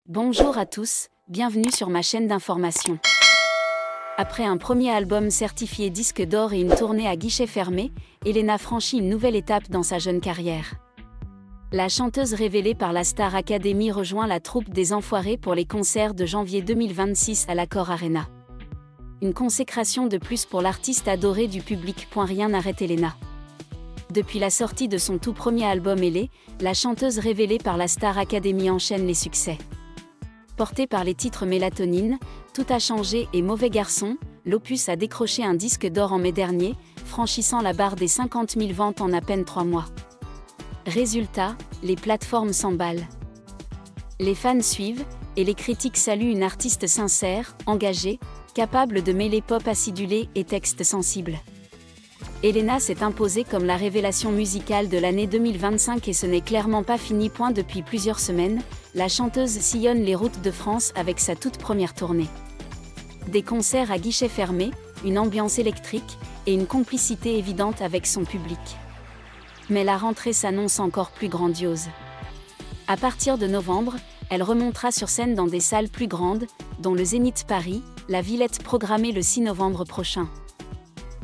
Bonjour à tous, bienvenue sur ma chaîne d'information. Après un premier album certifié disque d'or et une tournée à guichet fermé, Elena franchit une nouvelle étape dans sa jeune carrière. La chanteuse révélée par la Star Academy rejoint la troupe des Enfoirés pour les concerts de janvier 2026 à l'Accor Arena. Une consécration de plus pour l'artiste adorée du public. Rien n'arrête Elena. Depuis la sortie de son tout premier album Elé, la chanteuse révélée par la Star Academy enchaîne les succès. Porté par les titres Mélatonine, Tout a changé et Mauvais garçon, l'opus a décroché un disque d'or en mai dernier, franchissant la barre des 50 000 ventes en à peine 3 mois. Résultat, les plateformes s'emballent. Les fans suivent, et les critiques saluent une artiste sincère, engagée, capable de mêler pop acidulé et textes sensibles. Elena s'est imposée comme la révélation musicale de l'année 2025 et ce n'est clairement pas fini. Depuis plusieurs semaines, la chanteuse sillonne les routes de France avec sa toute première tournée. Des concerts à guichet fermé, une ambiance électrique, et une complicité évidente avec son public. Mais la rentrée s'annonce encore plus grandiose. À partir de novembre, elle remontera sur scène dans des salles plus grandes, dont le Zénith Paris, la Villette programmée le 6 novembre prochain.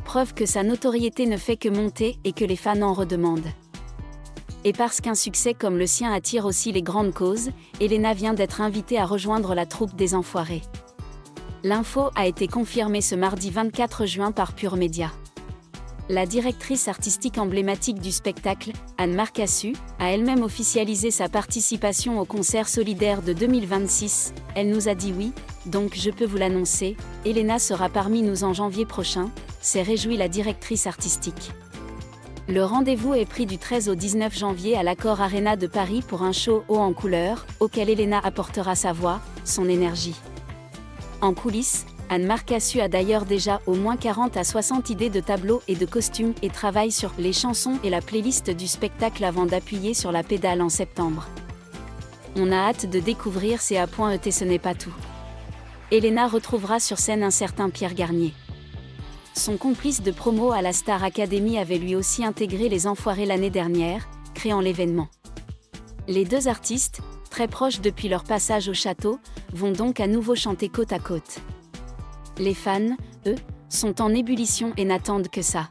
Preuve que sa notoriété ne fait que monter et que les fans en redemandent. Et parce qu'un succès comme le sien attire aussi les grandes causes, Elena vient d'être invitée à rejoindre la troupe des Enfoirés. L'info a été confirmée ce mardi 24 juin par Pure Média. La directrice artistique emblématique du spectacle, Anne Marcassu, a elle-même officialisé sa participation au concert solidaire de 2026. Elle nous a dit oui, donc je peux vous l'annoncer, Elena sera parmi nous en janvier prochain, s'est réjouie la directrice artistique. Le rendez-vous est pris du 13 au 19 janvier à l'Accor Arena de Paris pour un show haut en couleurs, auquel Elena apportera sa voix, son énergie. En coulisses, Anne Marcassu a d'ailleurs déjà au moins 40 à 60 idées de tableaux et de costumes et travaille sur les chansons et la playlist du spectacle avant d'appuyer sur la pédale en septembre. On a hâte de découvrir CA.ET. Ce n'est pas tout. Elena retrouvera sur scène un certain Pierre Garnier. Son complice de promo à la Star Academy avait lui aussi intégré les Enfoirés l'année dernière, créant l'événement. Les deux artistes, très proches depuis leur passage au château, vont donc à nouveau chanter côte à côte. Les fans, eux, sont en ébullition et n'attendent que ça.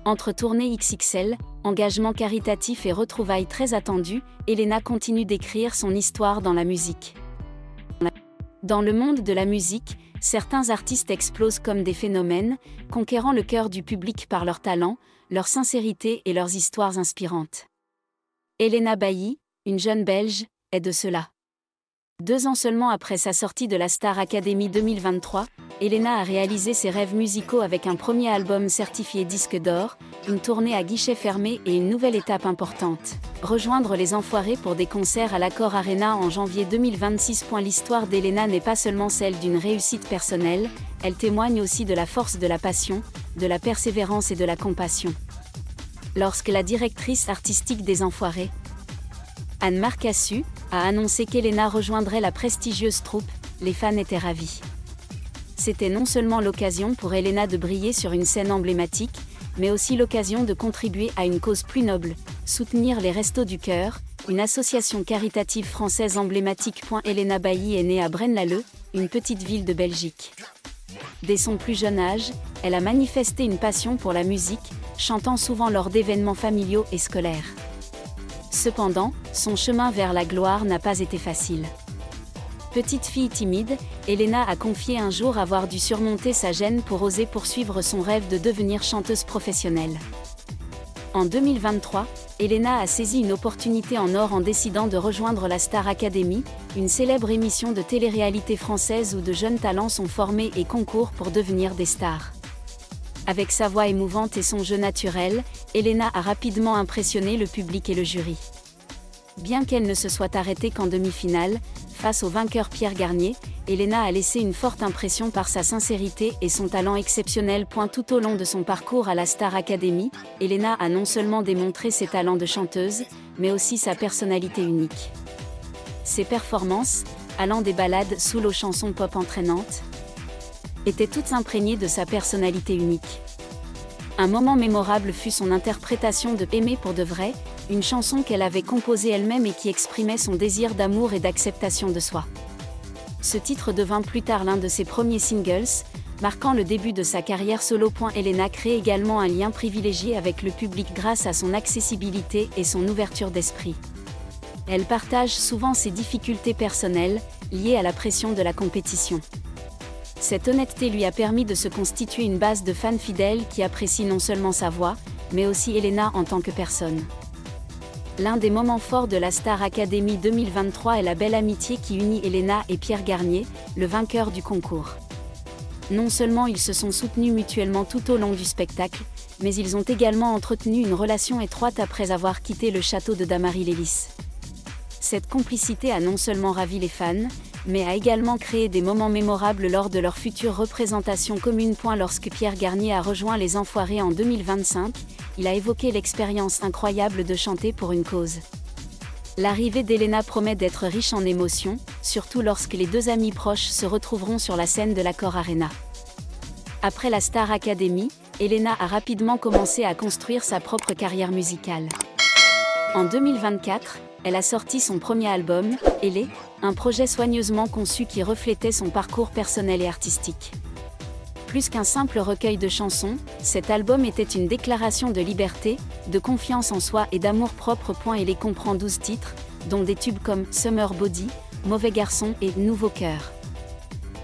Entre tournées XXL, engagement caritatif et retrouvailles très attendues, Elena continue d'écrire son histoire dans la musique. Dans le monde de la musique, certains artistes explosent comme des phénomènes, conquérant le cœur du public par leur talent, leur sincérité et leurs histoires inspirantes. Elena Bailly, une jeune Belge, est de cela. 2 ans seulement après sa sortie de la Star Academy 2023, Elena a réalisé ses rêves musicaux avec un premier album certifié disque d'or, une tournée à guichet fermé et une nouvelle étape importante. Rejoindre les Enfoirés pour des concerts à l'Accor Arena en janvier 2026. L'histoire d'Elena n'est pas seulement celle d'une réussite personnelle, elle témoigne aussi de la force de la passion, de la persévérance et de la compassion. Lorsque la directrice artistique des Enfoirés, Anne Marcassu, a annoncé qu'Elena rejoindrait la prestigieuse troupe, les fans étaient ravis. C'était non seulement l'occasion pour Elena de briller sur une scène emblématique, mais aussi l'occasion de contribuer à une cause plus noble, soutenir les Restos du Cœur, une association caritative française emblématique. Elena Bailly est née à Braine-l'Alleud, une petite ville de Belgique. Dès son plus jeune âge, elle a manifesté une passion pour la musique, chantant souvent lors d'événements familiaux et scolaires. Cependant, son chemin vers la gloire n'a pas été facile. Petite fille timide, Elena a confié un jour avoir dû surmonter sa gêne pour oser poursuivre son rêve de devenir chanteuse professionnelle. En 2023, Elena a saisi une opportunité en or en décidant de rejoindre la Star Academy, une célèbre émission de télé-réalité française où de jeunes talents sont formés et concourent pour devenir des stars. Avec sa voix émouvante et son jeu naturel, Elena a rapidement impressionné le public et le jury. Bien qu'elle ne se soit arrêtée qu'en demi-finale, face au vainqueur Pierre Garnier, Elena a laissé une forte impression par sa sincérité et son talent exceptionnel. Tout au long de son parcours à la Star Academy, Elena a non seulement démontré ses talents de chanteuse, mais aussi sa personnalité unique. Ses performances, allant des ballades soul aux chansons pop entraînantes, étaient toutes imprégnées de sa personnalité unique. Un moment mémorable fut son interprétation de « Aimer pour de vrai », une chanson qu'elle avait composée elle-même et qui exprimait son désir d'amour et d'acceptation de soi. Ce titre devint plus tard l'un de ses premiers singles, marquant le début de sa carrière solo. Helena crée également un lien privilégié avec le public grâce à son accessibilité et son ouverture d'esprit. Elle partage souvent ses difficultés personnelles, liées à la pression de la compétition. Cette honnêteté lui a permis de se constituer une base de fans fidèles qui apprécient non seulement sa voix, mais aussi Helena en tant que personne. L'un des moments forts de la Star Academy 2023 est la belle amitié qui unit Helena et Pierre Garnier, le vainqueur du concours. Non seulement ils se sont soutenus mutuellement tout au long du spectacle, mais ils ont également entretenu une relation étroite après avoir quitté le château de Damary-Lélis. Cette complicité a non seulement ravi les fans, mais a également créé des moments mémorables lors de leur future représentation commune. Lorsque Pierre Garnier a rejoint Les Enfoirés en 2025, il a évoqué l'expérience incroyable de chanter pour une cause. L'arrivée d'Helena promet d'être riche en émotions, surtout lorsque les deux amis proches se retrouveront sur la scène de l'Accor Arena. Après la Star Academy, Helena a rapidement commencé à construire sa propre carrière musicale. En 2024, elle a sorti son premier album, Elé, un projet soigneusement conçu qui reflétait son parcours personnel et artistique. Plus qu'un simple recueil de chansons, cet album était une déclaration de liberté, de confiance en soi et d'amour propre. Elé comprend 12 titres, dont des tubes comme Summer Body, Mauvais Garçon et Nouveau Cœur.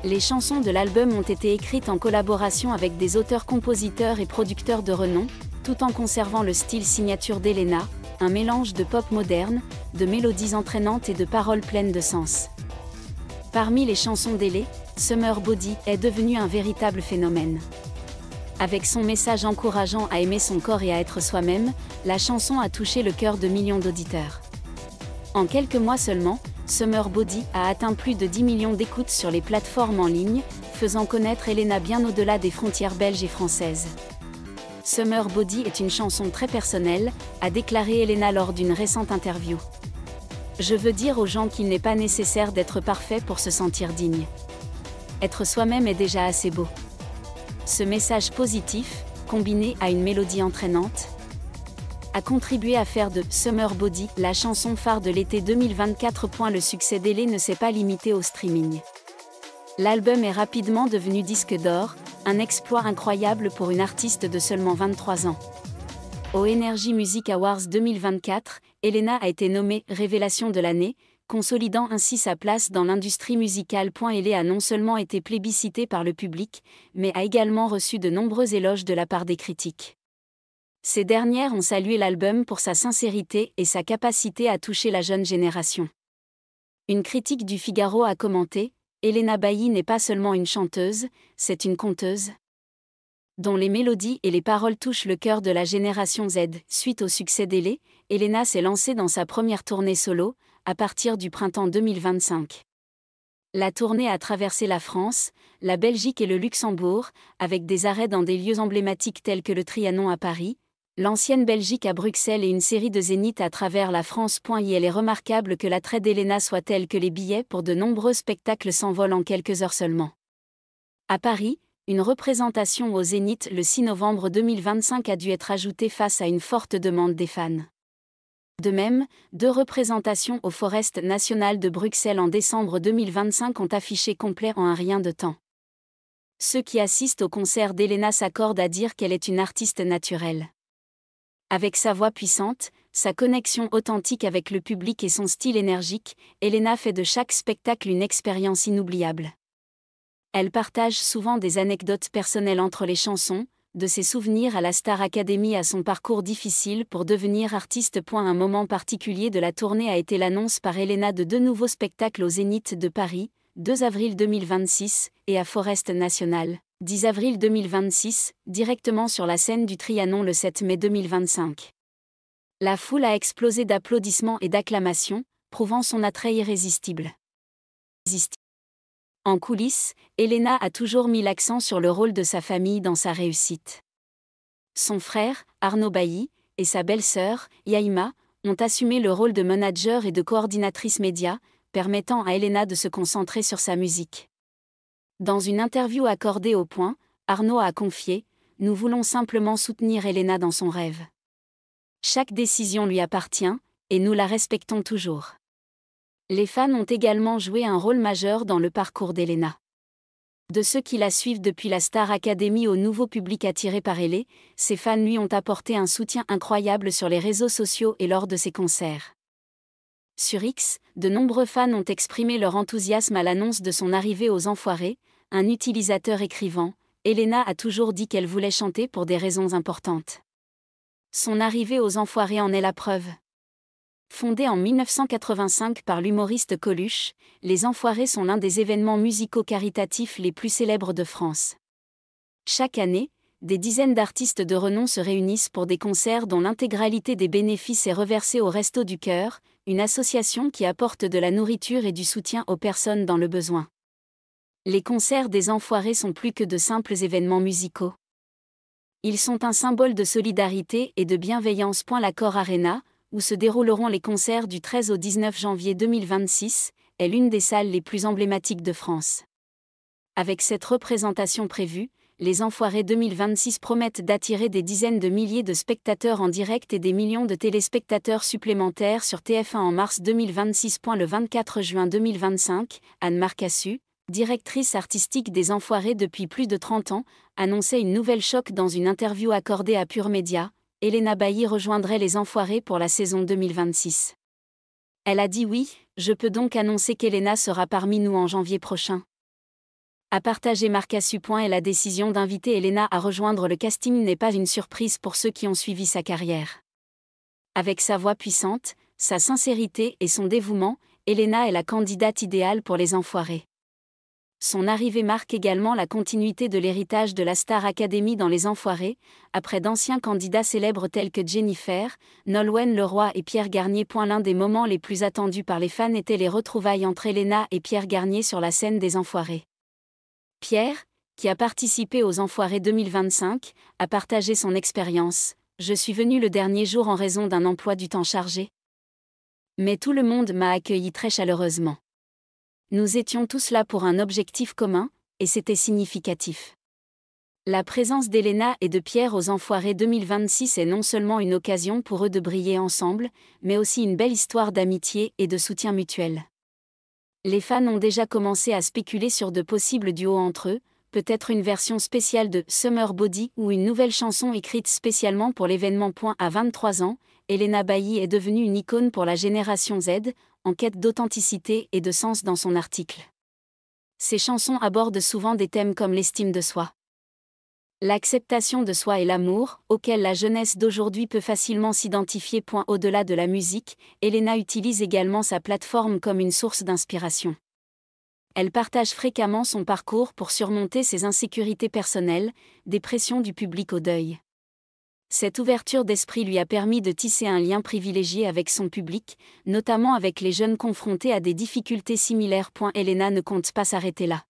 Les chansons de l'album ont été écrites en collaboration avec des auteurs-compositeurs et producteurs de renom, tout en conservant le style signature d'Helena, un mélange de pop moderne, de mélodies entraînantes et de paroles pleines de sens. Parmi les chansons d'Elé, Summer Body est devenue un véritable phénomène. Avec son message encourageant à aimer son corps et à être soi-même, la chanson a touché le cœur de millions d'auditeurs. En quelques mois seulement, Summer Body a atteint plus de 10 millions d'écoutes sur les plateformes en ligne, faisant connaître Helena bien au-delà des frontières belges et françaises. Summer Body est une chanson très personnelle, a déclaré Helena lors d'une récente interview. Je veux dire aux gens qu'il n'est pas nécessaire d'être parfait pour se sentir digne. Être soi-même est déjà assez beau. Ce message positif, combiné à une mélodie entraînante, a contribué à faire de Summer Body la chanson phare de l'été 2024. Le succès d'Elé ne s'est pas limité au streaming. L'album est rapidement devenu disque d'or, un exploit incroyable pour une artiste de seulement 23 ans. Aux Energy Music Awards 2024, Helena a été nommée « Révélation de l'année », consolidant ainsi sa place dans l'industrie musicale. Elé a non seulement été plébiscitée par le public, mais a également reçu de nombreux éloges de la part des critiques. Ces dernières ont salué l'album pour sa sincérité et sa capacité à toucher la jeune génération. Une critique du Figaro a commenté « Helena Bailly n'est pas seulement une chanteuse, c'est une conteuse » dont les mélodies et les paroles touchent le cœur de la génération Z. Suite au succès d'Elé, Helena s'est lancée dans sa première tournée solo, à partir du printemps 2025. La tournée a traversé la France, la Belgique et le Luxembourg, avec des arrêts dans des lieux emblématiques tels que le Trianon à Paris, l'ancienne Belgique à Bruxelles et une série de zéniths à travers la France. Il est remarquable que l'attrait d'Helena soit tel que les billets pour de nombreux spectacles s'envolent en quelques heures seulement. À Paris, une représentation au Zénith le 6 novembre 2025 a dû être ajoutée face à une forte demande des fans. De même, 2 représentations au Forest National de Bruxelles en décembre 2025 ont affiché complet en un rien de temps. Ceux qui assistent au concert d'Helena s'accordent à dire qu'elle est une artiste naturelle. Avec sa voix puissante, sa connexion authentique avec le public et son style énergique, Helena fait de chaque spectacle une expérience inoubliable. Elle partage souvent des anecdotes personnelles entre les chansons, de ses souvenirs à la Star Academy à son parcours difficile pour devenir artiste. Un moment particulier de la tournée a été l'annonce par Helena de 2 nouveaux spectacles au Zénith de Paris, 2 avril 2026, et à Forest National, 10 avril 2026, directement sur la scène du Trianon le 7 mai 2025. La foule a explosé d'applaudissements et d'acclamations, prouvant son attrait irrésistible. En coulisses, Helena a toujours mis l'accent sur le rôle de sa famille dans sa réussite. Son frère, Arnaud Bailly, et sa belle-sœur, Yaïma, ont assumé le rôle de manager et de coordinatrice média, permettant à Helena de se concentrer sur sa musique. Dans une interview accordée au Point, Arnaud a confié « Nous voulons simplement soutenir Elena dans son rêve. Chaque décision lui appartient, et nous la respectons toujours. » Les fans ont également joué un rôle majeur dans le parcours d'Elena. De ceux qui la suivent depuis la Star Academy au nouveau public attiré par elle, ses fans lui ont apporté un soutien incroyable sur les réseaux sociaux et lors de ses concerts. Sur X, de nombreux fans ont exprimé leur enthousiasme à l'annonce de son arrivée aux Enfoirés, un utilisateur écrivant « Elena a toujours dit qu'elle voulait chanter pour des raisons importantes. Son arrivée aux Enfoirés en est la preuve. » Fondée en 1985 par l'humoriste Coluche, les Enfoirés sont l'un des événements musicaux caritatifs les plus célèbres de France. Chaque année, des dizaines d'artistes de renom se réunissent pour des concerts dont l'intégralité des bénéfices est reversée au Restos du Cœur, une association qui apporte de la nourriture et du soutien aux personnes dans le besoin. Les concerts des Enfoirés sont plus que de simples événements musicaux. Ils sont un symbole de solidarité et de bienveillance. L'Accor Arena, où se dérouleront les concerts du 13 au 19 janvier 2026, est l'une des salles les plus emblématiques de France. Avec cette représentation prévue, les Enfoirés 2026 promettent d'attirer des dizaines de milliers de spectateurs en direct et des millions de téléspectateurs supplémentaires sur TF1 en mars 2026. Le 24 juin 2025, Anne Marcassu, directrice artistique des Enfoirés depuis plus de 30 ans, annonçait une nouvelle choc dans une interview accordée à Pure Média. Elena Bailly rejoindrait les Enfoirés pour la saison 2026. Elle a dit oui, je peux donc annoncer qu'Elena sera parmi nous en janvier prochain. A partagé Marcassu. Et la décision d'inviter Elena à rejoindre le casting n'est pas une surprise pour ceux qui ont suivi sa carrière. Avec sa voix puissante, sa sincérité et son dévouement, Elena est la candidate idéale pour les Enfoirés. Son arrivée marque également la continuité de l'héritage de la Star Academy dans les Enfoirés, après d'anciens candidats célèbres tels que Jennifer, Nolwenn Leroy et Pierre Garnier. L'un des moments les plus attendus par les fans étaient les retrouvailles entre Elena et Pierre Garnier sur la scène des Enfoirés. Pierre, qui a participé aux Enfoirés 2025, a partagé son expérience. « Je suis venu le dernier jour en raison d'un emploi du temps chargé. Mais tout le monde m'a accueilli très chaleureusement. Nous étions tous là pour un objectif commun, et c'était significatif. » La présence d'Elena et de Pierre aux Enfoirés 2026 est non seulement une occasion pour eux de briller ensemble, mais aussi une belle histoire d'amitié et de soutien mutuel. Les fans ont déjà commencé à spéculer sur de possibles duos entre eux, peut-être une version spéciale de Summer Body ou une nouvelle chanson écrite spécialement pour l'événement. À 23 ans, Elena Bailly est devenue une icône pour la génération Z, en quête d'authenticité et de sens dans son article. Ses chansons abordent souvent des thèmes comme l'estime de soi, l'acceptation de soi et l'amour, auquel la jeunesse d'aujourd'hui peut facilement s'identifier. Au-delà de la musique, Elena utilise également sa plateforme comme une source d'inspiration. Elle partage fréquemment son parcours pour surmonter ses insécurités personnelles, des pressions du public au deuil. Cette ouverture d'esprit lui a permis de tisser un lien privilégié avec son public, notamment avec les jeunes confrontés à des difficultés similaires. Elena ne compte pas s'arrêter là.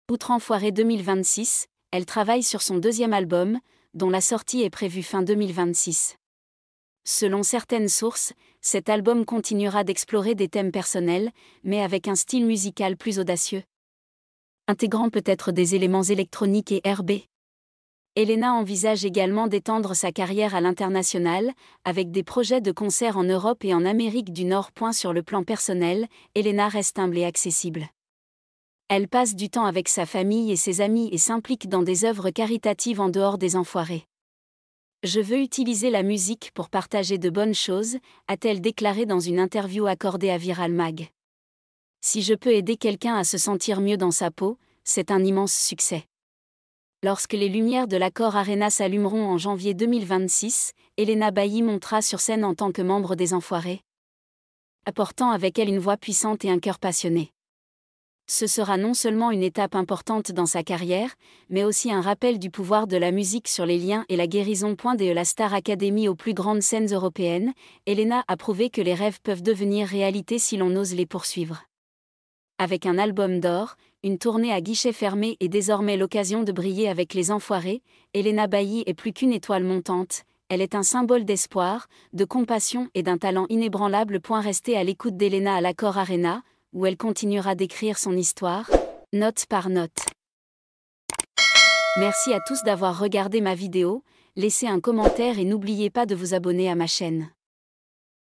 Outre Enfoirés 2026, elle travaille sur son deuxième album, dont la sortie est prévue fin 2026. Selon certaines sources, cet album continuera d'explorer des thèmes personnels, mais avec un style musical plus audacieux, intégrant peut-être des éléments électroniques et R&B. Elena envisage également d'étendre sa carrière à l'international, avec des projets de concerts en Europe et en Amérique du Nord. Sur le plan personnel, Elena reste humble et accessible. Elle passe du temps avec sa famille et ses amis et s'implique dans des œuvres caritatives en dehors des Enfoirés. « Je veux utiliser la musique pour partager de bonnes choses », a-t-elle déclaré dans une interview accordée à Viral Mag. « Si je peux aider quelqu'un à se sentir mieux dans sa peau, c'est un immense succès. » Lorsque les lumières de l'Accor Arena s'allumeront en janvier 2026, Elena Bailly montera sur scène en tant que membre des Enfoirés, apportant avec elle une voix puissante et un cœur passionné. Ce sera non seulement une étape importante dans sa carrière, mais aussi un rappel du pouvoir de la musique sur les liens et la guérison. De la Star Academy aux plus grandes scènes européennes, Elena a prouvé que les rêves peuvent devenir réalité si l'on ose les poursuivre. Avec un album d'or, une tournée à guichet fermé et désormais l'occasion de briller avec les Enfoirés, Elena Bailly est plus qu'une étoile montante, elle est un symbole d'espoir, de compassion et d'un talent inébranlable. Restez à l'écoute d'Elena à l'Accor Arena, où elle continuera d'écrire son histoire, note par note. Merci à tous d'avoir regardé ma vidéo, laissez un commentaire et n'oubliez pas de vous abonner à ma chaîne.